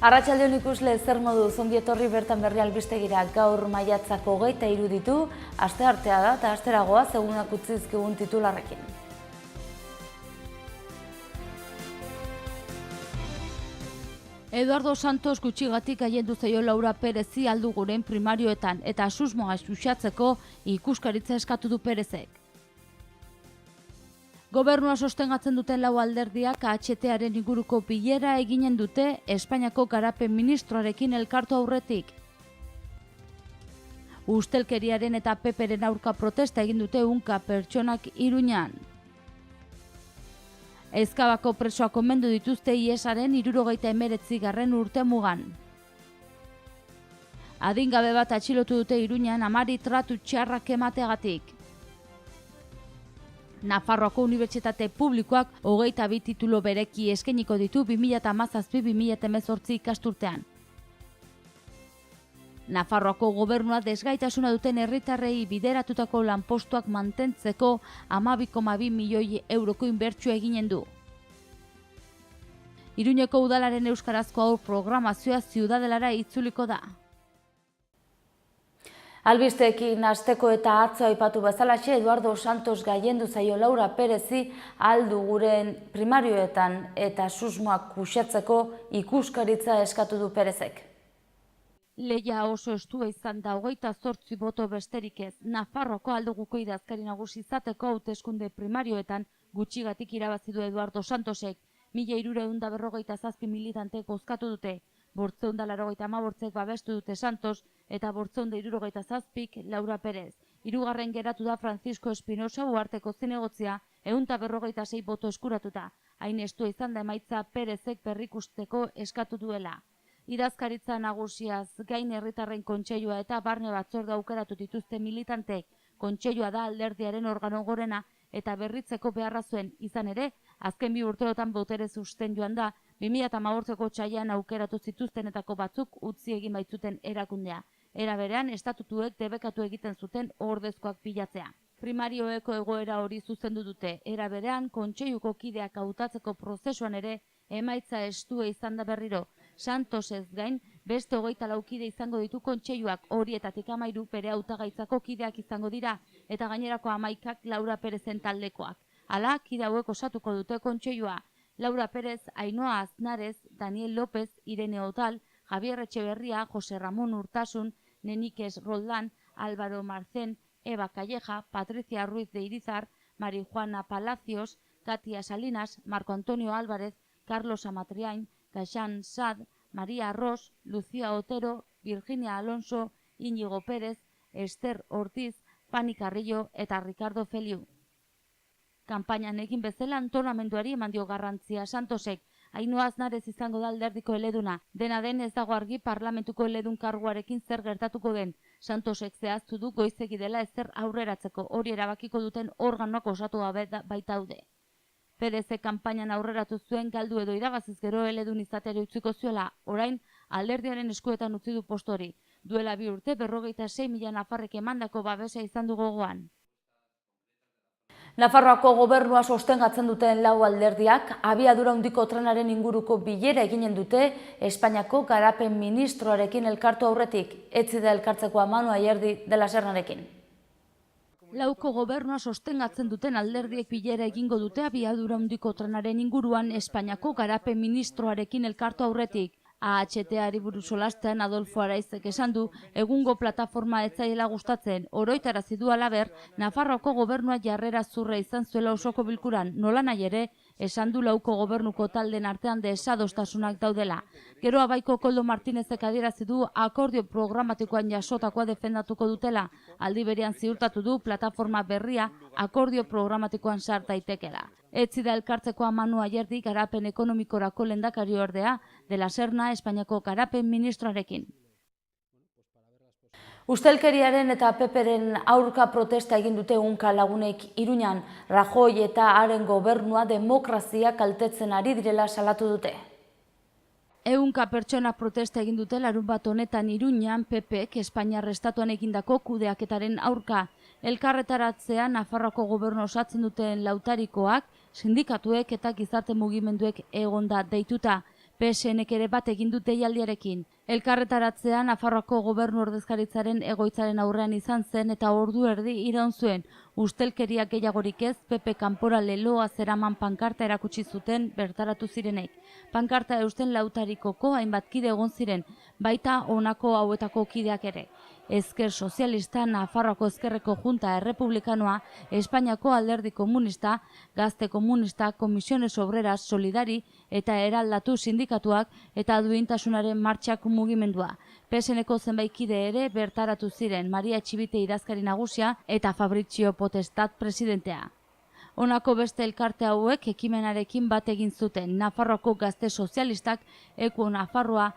Arratsaldeon ikusle, zer moduz ongi etorri bertan berri albistegira. Gaur maiatzak 23 ditu, asteartea da eta asteragoa egunak utzi dizkigun titularrekin. Eduardo Santos gutxigatik haiendu zaio Laura Perezi alduguren primarioetan eta susmoa xuxatzeko ikuskaritza eskatu du Perezek. Gobernua sostengatzen duten lau alderdiak AHT-aren inguruko bilera eginen dute Espainiako garapen ministroarekin elkartu aurretik. Ustelkeriaren eta PP-ren aurka protesta egin dute ehunka pertsonak Iruñan. Ezkabako presoak omendu dituzte IESaren 79. urtemugan. Adingabe bat atxilotu dute Iruñan amari tratu txarrak emateagatik. Nafarroako Unibertsitate Publikoak 22 titulu bereki eskainiko ditu 2017-2018 ikasturtean. Nafarroako gobernua desgaitasuna duten herritarrei bideratutako lanpostuak mantentzeko 12,2 milioi euroko inbertsioa eginen du. Iruñeko udalaren euskarazko haur programazioa Ziudadelara itzuliko da. Albisteekin hasteko eta atzo aipatu bezalaxe, Eduardo Santos gailendu zaio Laura Perezi alduguren primarioetan eta susmoak xuxatzeko ikuskaritza eskatu du Perezek. Lehia oso estua izan da 28 boto besterik ez. Nafarroako alduguko idazkari nagusi izateko hauteskunde primarioetan gutxigatik irabazi du Eduardo Santosek. 1347 militantek bozkatu dute. 585 babestu dute Santos eta 567 Laura Perez. Hirugarren geratu da Francisco Espinosa uharteko zinegotzia 156 boto eskuratuta. Hain estua izan da emaitza Perezek berrikusteko eskatu duela. Idazkaritza nagusiaz gain herritarren kontseilua eta barne batzorde aukeratu dituzte militantek. Kontseilua da alderdiaren organo gorena eta berritzeko beharra zuen, izan ere, azken 2 urteotan botere susten joan da, 2018ko txaian aukeratu zituztenetako batzuk utzi egin baitzuten erakundea. Era berean, estatutuek debekatu egiten zuten ordezkoak bilatzea. Primarioeko egoera hori zuzendu dute. Era berean, kontseiluko kideak hautatzeko prozesuan ere, emaitza estua izan da berriro. Santos ez gain, beste 24 kide izango ditu kontseiluak, horietatik 13 bere hautagaitzako kideak izango dira, eta gainerako 11 Laura Perezen taldekoak. Hala, kide hauek osatuko dute kontseilua. Laura Perez, Ainhoa Aznarez, Daniel López, Irene Otal, Javier Etxeberria, Jose Ramón Urtasun, Nenikes Roldán, Álvaro Marcén, Eva Calleja, Patricia Ruiz de Irizar, Marijuana Palacios, Katia Salinas, Marco Antonio Álvarez, Carlos Amatriain, Gaxán Sad, María Arros, Lucía Otero, Virginia Alonso, Íñigo Pérez, Esther Ortiz, Pani Carrillo eta Ricardo Feliu. Kanpainan egin bezala antolamenduari eman dio garrantzia Santosek. Ainhoa Aznarez izango da alderdiko eleduna. Dena den ez dago argi parlamentuko eledun karguarekin zer gertatuko den. Santosek zehaztu du goizegi dela ezer aurreratzeko, hori erabakiko duten organoak osatu gabe baitaude. Perezek kanpainan aurreratu zuen galdu edo irabaziz gero eledun izateari utziko zuela, orain alderdiaren eskuetan utzi du postori. Duela 2 urte 56.000 nafarrek emandako babesa izan du gogoan. Nafarroako gobernua sostengatzen duten lau alderdiak abiadura handiko trenaren inguruko bilera eginen dute Espainiako garapen ministroarekin elkartu aurretik, etzi da elkartzeko Manu Ayerdi de la Sernarekin. Lauko gobernua sostengatzen duten alderdiek bilera egingo dute abiadura handiko trenaren inguruan Espainiako garapen ministroarekin elkartu aurretik. AHT-ari buruz solastean Adolfo Araizek esan du, egungo plataforma ez zaiela gustatzen, oroitarazi du halaber, Nafarroako gobernua jarrera zurra izan zuela osoko bilkuran, nolanahi ere, esan du lauko gobernuko talden artean desadostasunak daudela. Gero Abaiko Koldo Martinezek adierazi du akordio programatikoan jasotakoa defendatuko dutela, aldi berean ziurtatu du plataforma berria akordio programatikoan sar daitekela. Etzi da elkartzeko Manu Ayerdi garapen ekonomikorako lehendakariordea de la Serna Espainiako garapen ministroarekin. Ustelkeriaren eta PP-ren aurka protesta egin dute ehunka lagunek Iruñan, Rajoy eta haren gobernua demokrazia kaltetzen ari direla salatu dute. Ehunka pertsona protesta egin dute larunbat honetan Iruñan PPek Espainiar estatuan egindako kudeaketaren aurka. Elkarretaratzean Nafarroako gobernu osatzen duten lautarikoak, sindikatuek eta gizarte mugimenduek egonda deituta. PSNek ere bat egin dute deialdiarekin. Elkarretaratzean Nafarroako gobernu ordezkaritzaren egoitzaren aurrean izan zen eta ordu erdi iraun zuen. Ustelkeria gehiagorik ez, PP kanpora leloa zeraman pankarta erakutsi zuten bertaratu zirenek. Pankarta eusten lautarikoko hainbat kide egon ziren, baita honako hauetako kideak ere. Ezker Sozialista, Nafarroako Ezkerreko Junta Errepublikanoa, Espainiako Alderdi Komunista, Gazte Komunista, Komisiones Obreras, Solidari eta Eraldatu sindikatuak eta Duintasunaren Martxak mugimendua. PSNeko zenbait kide ere bertaratu ziren, Maria Etxibite idazkari nagusia eta Fabrizio Potestat presidentea. Honako beste elkarte hauek ekimenarekin bat egin zuten. Nafarroako Gazte Sozialistak, Eko Nafarroa,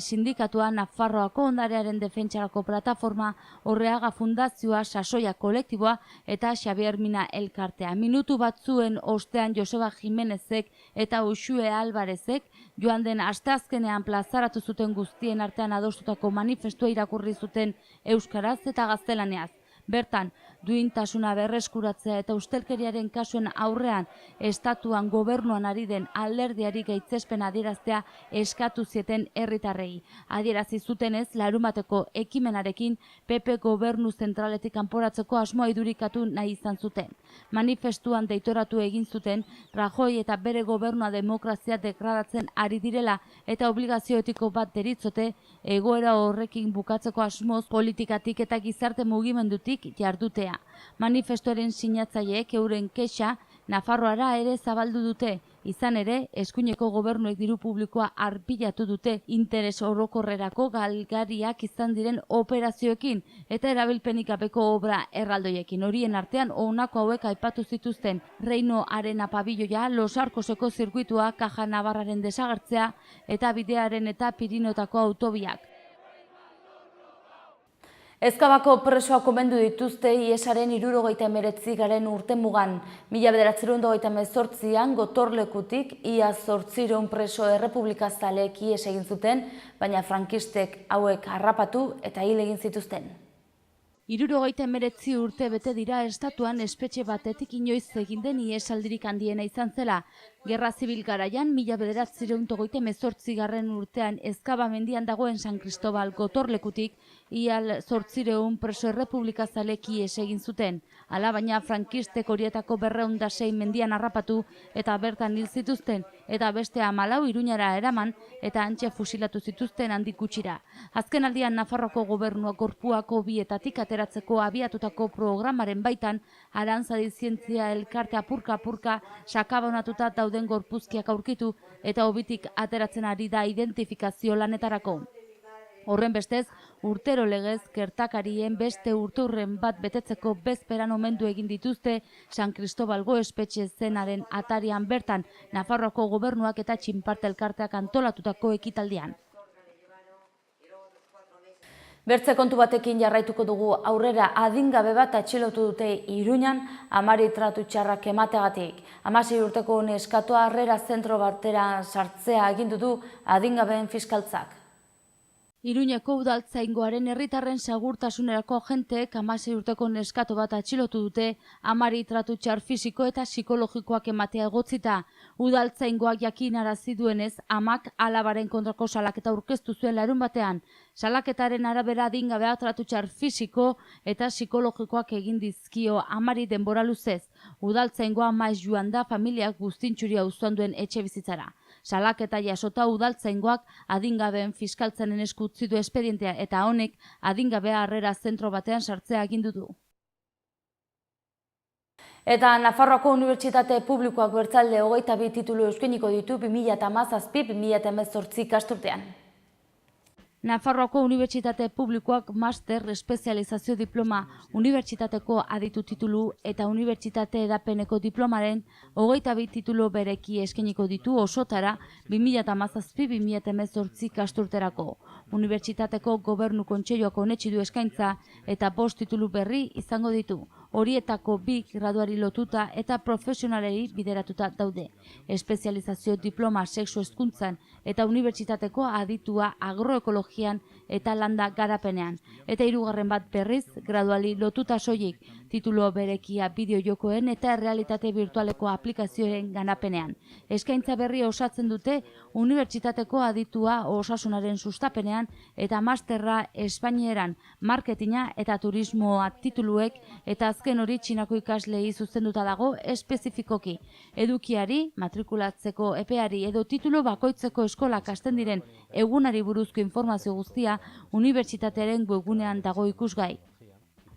sindikatua, Nafarroako Ondarearen Defentsarako Plataforma, Orreaga Fundazioa, Sasoia Kolektiboa eta Xabier Mina elkartea. Minutu batzuen ostean Joseba Jimenezek eta Uxue Alvarezek joan den asteazkenean plazaratu zuten guztien artean adostutako manifestua irakurri zuten euskaraz eta gaztelaniaz. Bertan, duintasuna berreskuratzea eta ustelkeriaren kasuen aurrean estatuan gobernuan ari den alderdiari gaitzespen adieraztea eskatu zieten herritarrei. Adierazi zutenez, larunbateko ekimenarekin PP gobernu zentraletik kanporatzeko asmoa idurikatu nahi izan zuten. Manifestuan deitoratu egin zuten Rajoy eta bere gobernua demokrazia degradatzen ari direla eta obligazio etiko bat deritzote egoera horrekin bukatzeko asmoz politikatik eta gizarte mugimendutik jardutea. Manifestuaren sinatzaileek euren kexa Nafarroara ere zabaldu dute. Izan ere, eskuineko gobernuek diru publikoa arpilatu dute interes orokorrerako galgariak izan diren operazioekin eta erabilpenik gabeko obra erraldoiekin. Horien artean honako hauek aipatu zituzten: Reino Arena pabilloia, Los Arcoseko zirkuitua, Caja Navarraren desagertzea eta bidearen eta Pirinotako autobiak. Ezkabako presoak omendu dituzte iesaren 79. urtemugan. 1928an gotorlekutik ia 800 preso errepublikazaleek ihes egin zuten, baina frankistek hauek harrapatu eta hil egin zituzten. 79 urte bete dira estatuan espetxe batetik inoiz egin den ihesaldirik handiena izan zela. Gerra zibil garaian, 1928 urtean Ezkaba mendian dagoen San Cristobal gotorlekutik ia 800 preso errepublikazalek ihes egin zuten. Hala baina frankistek horietako 206 mendian harrapatu eta bertan hil zituzten, eta beste 14 Iruñara eraman eta hantxe fusilatu zituzten handik gutxira. Azken aldian Nafarroako gobernuak gorpuak hobietatik ateratzeko abiatutako programaren baitan Arantzadi Zientzia elkarte apurka-apurka sakabonatuta dauden gorpuzkiak aurkitu eta hobitik ateratzen ari da identifikazio lanetarako. Horren bestez, urtero legez gertakarien beste urteurren bat betetzeko bezperan omendu egin dituzte San Cristobalgo espetxe zenaren atarian bertan Nafarroako gobernuak eta Txinparte elkarteak antolatutako ekitaldian. Bertze kontu batekin jarraituko dugu. Aurrera adingabe bat atxilotu dute Iruñan amari tratu txarrak emateagatik. 16 urteko neskatoa harrera zentro batera sartzea agindu du adingabeen fiskaltzak. Iruñeko udaltzaingoaren herritarren segurtasunerako agenteek 16 urteko neskato bat atxilotu dute amari tratu txar fisiko eta psikologikoak ematea egotzita. Udaltzaingoak jakinarazi duenez, amak alabaren kontrako salaketa aurkeztu zuen larunbatean. Salaketaren arabera adingabea tratu txar fisiko eta psikologikoak egin dizkio amari denbora luzez. Udaltzaingoa maiz joan da familiak Bustintxuri auzoan duen etxe bizitzara. Salaketa jasota udaltzaingoak adingabeen fiskaltzaren esku utzi du espedientea eta honek adingabea harrera zentro batean sartzea agindu du. Eta Nafarroako Unibertsitate Publikoak bertzalde 22 titulu eskainiko ditu 2017-2018 ikasturtean. Nafarroako Unibertsitate Publikoak master, espezializazio diploma, unibertsitateko aditu titulu eta unibertsitate edapeneko diplomaren 22 titulu bereki eskainiko ditu osotara 2017-2018 ikasturterako. Unibertsitateko Gobernu Kontseiluak onetsi du eskaintza eta 5 titulu berri izango ditu. horietako 2 graduari lotuta eta profesionalei bideratuta daude. Espezializazio diploma sexu hezkuntzan eta unibertsitateko aditua agroekologian eta landa garapenean. Eta 3. bat berriz, graduali lotuta soilik, titulo berekia bideo-jokoen eta realitate virtualeko aplikazioen garapenean. Eskaintza berri osatzen dute unibertsitateko aditua osasunaren sustapenean eta masterra espainieran, marketinga eta turismoa tituluek eta azken hori Txinako ikaslei zuzenduta dago espezifikoki. Edukiari, matrikulatzeko epeari edo titulu bakoitzeko eskolak hasten diren egunari buruzko informazio guztia unibertsitatearen webgunean dago ikusgai.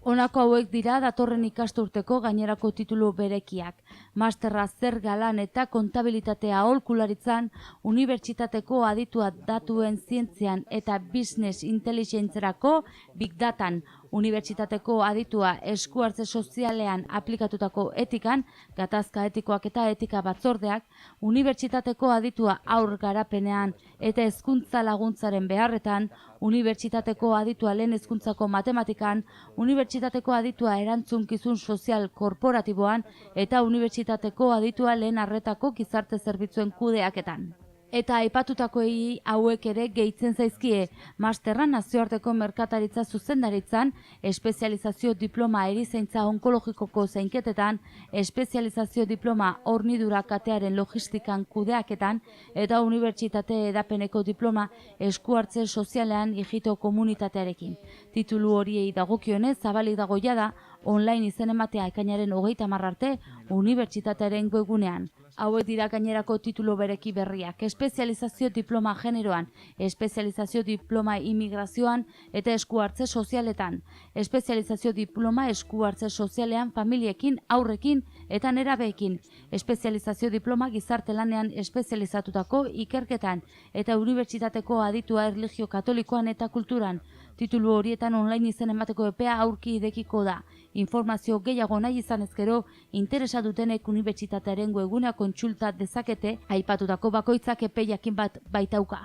Honako hauek dira datorren ikasturteko gainerako titulu berekiak. Masterra zerga lan eta kontabilitatea aholkularitzan, unibertsitateko aditua datuen zientzian eta business intelligencerako big datan, unibertsitateko aditua eskuhartze sozialean aplikatutako etikan, gatazka etikoak eta etika batzordeak, unibertsitateko aditua aur garapenean eta hezkuntza laguntzaren beharretan, unibertsitateko aditua lehen hezkuntzako matematikan, unibertsitateko aditua erantzunkizun sozial korporatiboan eta unibertsitateko aditua lehen arretako gizarte zerbitzuen kudeaketan. Eta aipatutakoei hauek ere gehitzen zaizkie, masterra nazioarteko merkataritza zuzendaritzan, espezializazio diploma erizaintza onkologikoko zainketetan, espezializazio diploma hornidura katearen logistikan kudeaketan, eta unibertsitate edapeneko diploma eskuhartze sozialean hijito komunitatearekin. Titulu horiei dagokionez zabalik dago jada, online izen ematea ekainaren 30 arte unibertsitatearen webgunean. Hauek dira gainerako titulu bereki berriak, espezializazio diploma generoan, espezializazio diploma imigrazioan eta eskuhartze sozialetan, espezializazio diploma eskuhartze sozialean familiekin, aurrekin eta nerabeekin, espezializazio diploma gizarte lanean espezializatutako ikerketan eta unibertsitateko aditua erlijio katolikoan eta kulturan. Titulu horietan online izen emateko epea aurki idekiko da. Informazio gehiago nahi izan ezkero, interesa dutenek unibertsitatearen webgunea kontsulta dezakete, aipatutako bakoitzak epe jakin bat baitauka.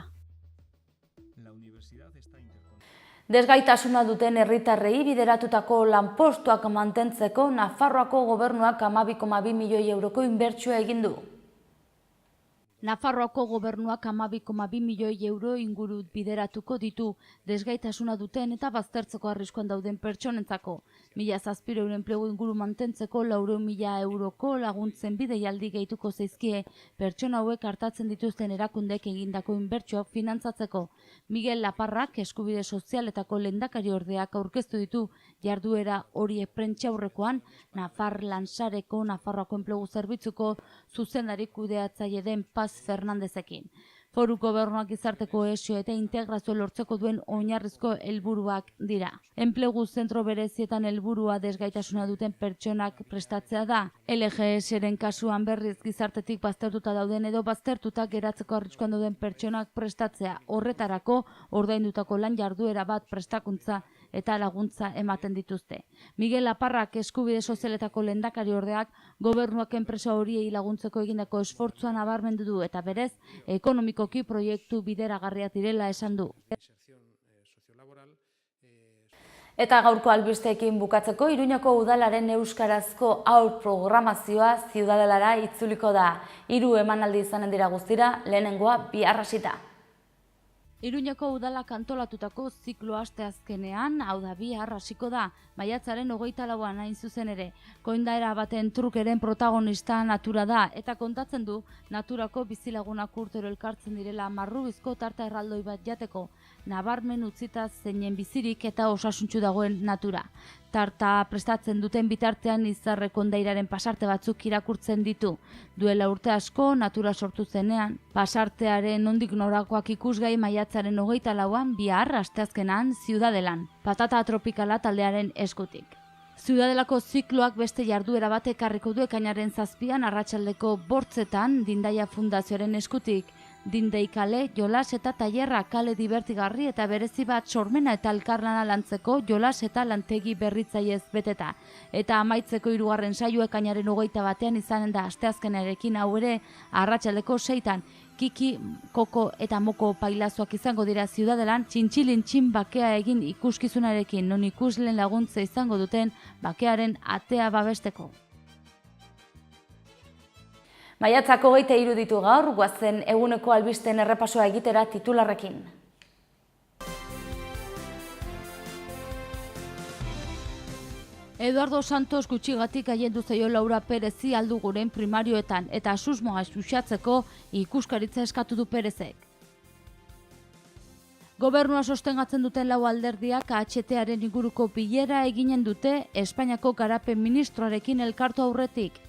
Desgaitasuna duten herritarrei bideratutako lanpostuak mantentzeko Nafarroako gobernuak 12,2 milioi euroko inbertsioa egin du. Nafarroako gobernuak 12,2 milioi euro inguru bideratuko ditu desgaitasuna duten eta baztertzeko arriskuan dauden pertsonentzako. 1.700 enplegu inguru mantentzeko 400.000 euroko laguntzen bideialdi gehituko zaizkie pertsona hauek hartatzen dituzten erakundek egindako inbertsioak finantzatzeko. Miguel Laparrak eskubide sozialetako lehendakariordeak aurkeztu ditu jarduera horiek prentsaurrekoan Nafar Lansareko Nafarroako enplegu zerbitzuko zuzendari kudeatzaile den Paz Fernandezekin. Foru gobernuak gizarteko kohesio eta integrazio lortzeko duen oinarrizko helburuak dira. Enplegu zentro berezietan helburua desgaitasuna duten pertsonak prestatzea da. LGS-ren kasuan berriz gizartetik baztertuta dauden edo baztertuta geratzeko arriskuan dauden pertsonak prestatzea. Horretarako ordaindutako lan jarduera bat prestakuntza eta laguntza ematen dituzte. Miguel Laparrak eskubide sozialetako lehendakariordeak gobernuak enpresa horiei laguntzeko egindako esfortzuan nabarmendu du eta berez ekonomikoki proiektu bideragarriak direla esan du. Eta gaurko albisteekin bukatzeko Iruñako udalaren euskarazko haur programazioa Ziudadelara itzuliko da. 3 emanaldi izanen dira guztira, lehenengoa bihar hasita. Iruñako udalak antolatutako ziklo asteazkenean, hau da bihar hasiko da, maiatzaren 24an hain zuzen ere. Koindaera baten trukeren protagonista natura da, eta kontatzen du naturako bizilagunak urtero elkartzen direla marrubizko tarta erraldoi bat jateko, nabarmen utzita zeinen bizirik eta osasuntsu dagoen natura. Tarta prestatzen duten bitartean izarre kondairaren pasarte batzuk irakurtzen ditu. Duela urte asko, natura sortu zenean, pasartearen nondik norakoak ikusgai maiatzaren 24an bihar asteazkenan Ziudadelan, patata tropikala taldearen eskutik. Ziudadelako zikloak beste jarduera bat ekarriko du ekainaren 7an arratsaldeko 8etan Dindaia Fundazioaren eskutik. Dindei kale, jolas eta tailerra kale divertigarri eta berezi bat sormena eta elkarlana lantzeko jolas eta lantegi berritzaiez beteta. Eta amaitzeko 3. saioa ekainaren 21an izanen da asteazkenarekin hau ere arratsaldeko 6etan. kiki, koko eta moko pailazoak izango dira Ziudadelan, txintxilintxin bakea egin ikuskizunarekin, non ikusleen laguntza izango duten bakearen atea babesteko. Maiatzak 23 ditu gaur, goazen eguneko albisten errepasoa egitera titularrekin. Eduardo Santos gutxigatik gailendu zaio Laura Perezi Alduguren primarioetan eta susmoa xuxatzeko ikuskaritza eskatu du Perezek. Gobernua sostengatzen duten lau alderdiak AHT-aren inguruko bilera eginen dute Espainiako garapen ministroarekin elkartu aurretik.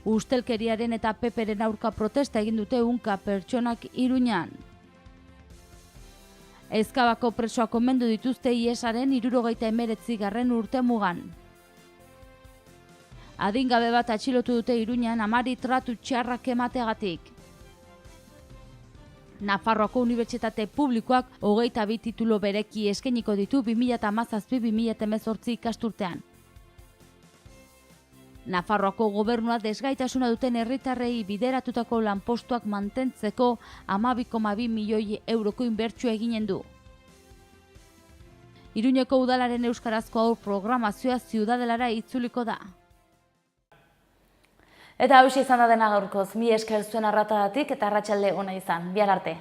Ustelkeriaren eta PPren aurka protesta egin dute ehunka pertsonak Iruñan. Ezkabako presoak omendu dituzte IESaren 79. urtemugan. Adingabe bat atxilotu dute Iruñan amari tratu txarrak emateagatik. Nafarroako Unibertsitate Publikoak 22 titulo bereki eskainiko ditu 2017-2018 ikasturtean. Nafarroako gobernua desgaitasuna duten herritarrei bideratutako lanpostuak mantentzeko 12,2 milioi euroko inbertsioa eginen du. Iruñeko udalaren euskarazko aur programazioa Ziudadelara itzuliko da. Eta hauxe izan da dena gaurkoz, mi esker zuen arratagatik eta arratsalde ona izan. Bihar arte.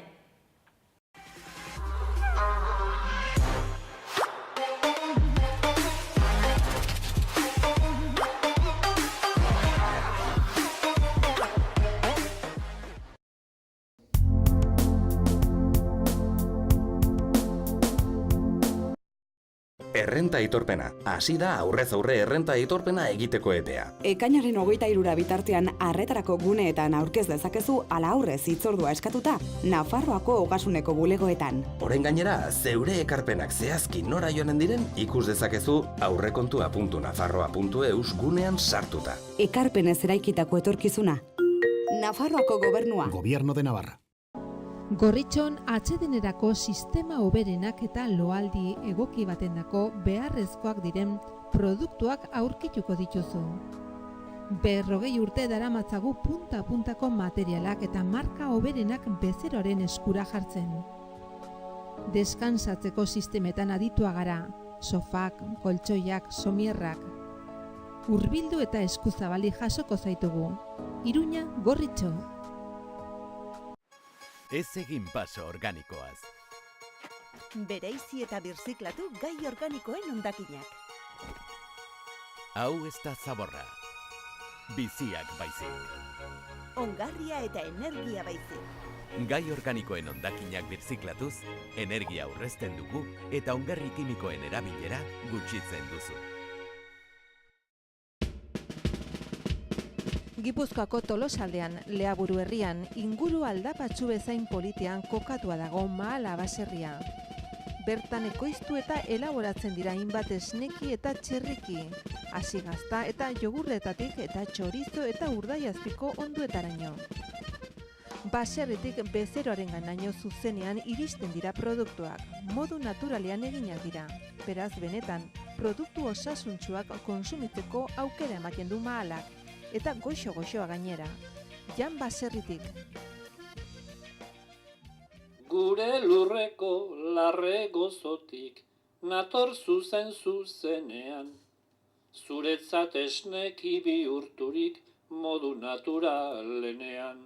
Errenta aitorpena. Hasi da aurrez aurre errenta aitorpena egiteko epea. Ekainaren 23 bitartean arretarako guneetan aurkez dezakezu ala aurrez hitzordua eskatuta Nafarroako Ogasuneko bulegoetan. Orain gainera, zeure ekarpenak zehazki nora joanen diren ikus dezakezu aurrekontua.nafarroa.eus gunean sartuta. Ekarpenez eraikitako etorkizuna. Nafarroako gobernua. Gobierno de Navarra. Gorritxon atsedenerako sistema hoberenak eta loaldi egoki batendako beharrezkoak diren produktuak aurkituko dituzu. 40 urte daramatzagu punta-puntako materialak eta marka hoberenak bezeroaren eskura jartzen. Deskansatzeko sistemetan aditua gara, sofak, koltsoiak, somierrak. Hurbildu eta eskuzabali jasoko zaitugu. Iruña, Gorritxo. Ez egin paso organikoaz. Bereizi eta birziklatu gai organikoen hondakinak. Hau ez da zaborra. Biziak baizik. Ongarria eta energia baizik. Gai organikoen hondakinak birziklatuz, energia aurrezten dugu eta ongarri kimikoen erabilera gutxitzen duzu. Gipuzkoako Tolosaldean, Leaburu herrian, inguru aldapatsu bezain politean kokatua dago Mahala baserria. Bertan ekoiztu eta elaboratzen dira hainbat esneki eta txerriki, hasi gazta eta jogurretatik eta txorizo eta urdaiazpiko onduetaraino. Baserritik bezeroaren ganaino zuzenean iristen dira produktuak, modu naturalean eginak dira. Beraz, benetan, produktu osasuntsuak konsumitzeko aukera ematen du Mahalak. Eta goxo-goxoa gainera. Jan baserritik. Gure lurreko larre gozotik, nator zuzenean. Zuretzat esneki bihurturik modu naturalenean.